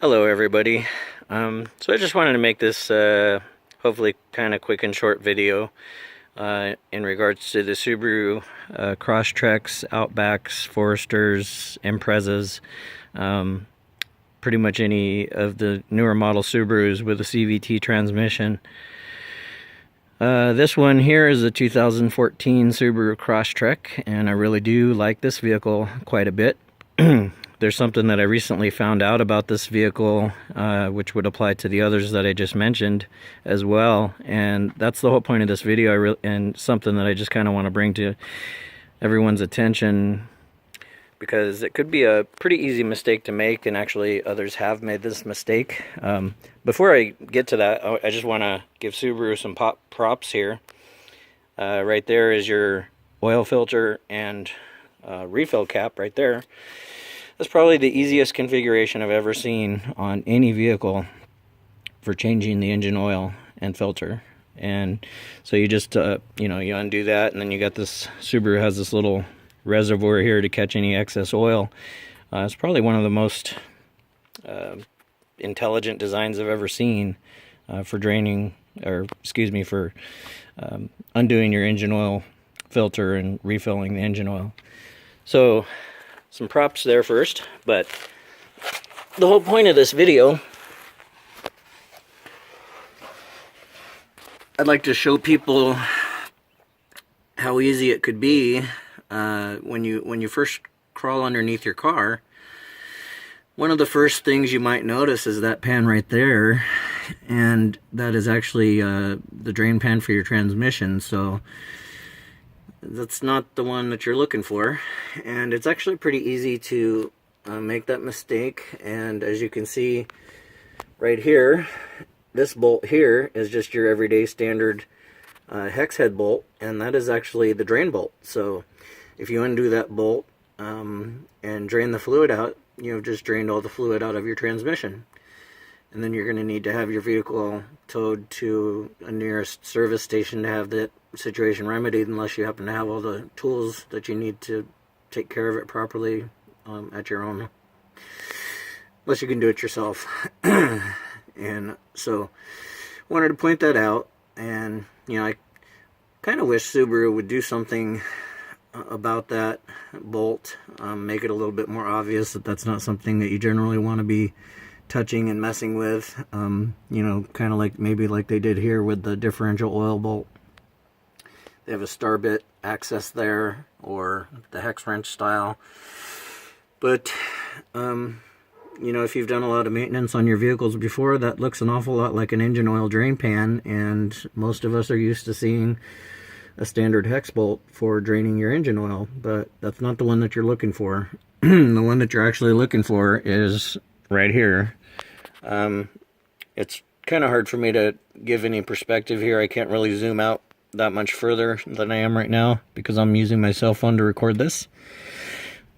Hello everybody. So I just wanted to make this hopefully kind of quick and short video in regards to the Subaru Crosstreks, Outbacks, Foresters, Imprezas, pretty much any of the newer model Subarus with a CVT transmission. This one here is a 2014 Subaru Crosstrek, and I really do like this vehicle quite a bit. There's something that I recently found out about this vehicle, which would apply to the others that I just mentioned as well, and that's the whole point of this video, and something that I just kind of want to bring to everyone's attention, because it could be a pretty easy mistake to make, and actually others have made this mistake. Before I get to that, I just want to give Subaru some props here. Right there is your oil filter and refill cap right there. That's probably the easiest configuration I've ever seen on any vehicle for changing the engine oil and filter. And so you just, you undo that, and then you got this, Subaru has this little reservoir here to catch any excess oil. It's probably one of the most intelligent designs I've ever seen for draining, or excuse me, for undoing your engine oil filter and refilling the engine oil. So some props there first, but the whole point of this video, I'd like to show people how easy it could be when you first crawl underneath your car. One of the first things you might notice is that pan right there, and that is actually the drain pan for your transmission. So that's not the one that you're looking for, and it's actually pretty easy to make that mistake. And as you can see right here, this bolt here is just your everyday standard hex head bolt, and that is actually the drain bolt. So if you undo that bolt and drain the fluid out, you've just drained all the fluid out of your transmission. And then you're going to need to have your vehicle towed to a nearest service station to have that situation remedied, unless you happen to have all the tools that you need to take care of it properly at your own, unless you can do it yourself. And so wanted to point that out, and I kind of wish Subaru would do something about that bolt, make it a little bit more obvious that that's not something that you generally want to be touching and messing with, kind of like maybe like they did here with the differential oil bolt. They have a star bit access there, or the hex wrench style. But if you've done a lot of maintenance on your vehicles before, that looks an awful lot like an engine oil drain pan, and most of us are used to seeing a standard hex bolt for draining your engine oil, but that's not the one that you're looking for. The one that you're actually looking for is right here. It's kind of hard for me to give any perspective here. I can't really zoom out that much further than I am right now because I'm using my cell phone to record this.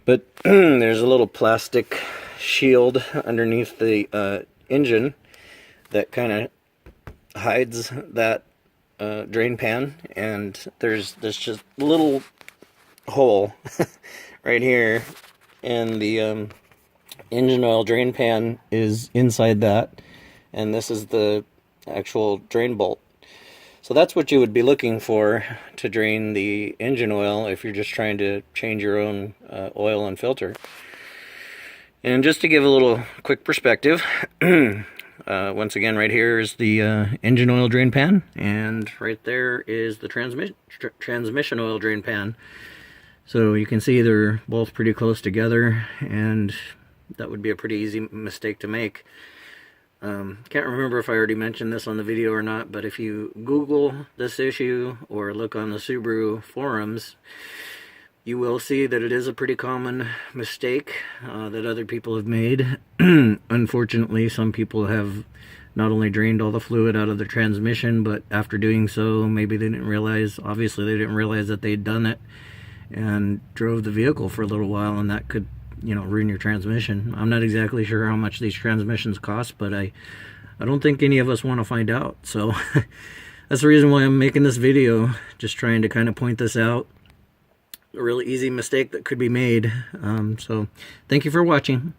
But there's a little plastic shield underneath the engine that kind of hides that drain pan, and there's just a little hole right here, and the engine oil drain pan is inside that, and this is the actual drain bolt. So that's what you would be looking for to drain the engine oil if you're just trying to change your own oil and filter. And just to give a little quick perspective, once again, right here is the engine oil drain pan, and right there is the transmission oil drain pan. So you can see they're both pretty close together, and that would be a pretty easy mistake to make. Can't remember if I already mentioned this on the video or not, but if you Google this issue or look on the Subaru forums, you will see that it is a pretty common mistake that other people have made. Unfortunately, some people have not only drained all the fluid out of the transmission, but after doing so, maybe they didn't realize, obviously they didn't realize that they'd done it, and drove the vehicle for a little while, and that could ruin your transmission. I'm not exactly sure how much these transmissions cost, but I don't think any of us want to find out. So that's the reason why I'm making this video, just trying to kind of point this out. A really easy mistake that could be made. So thank you for watching.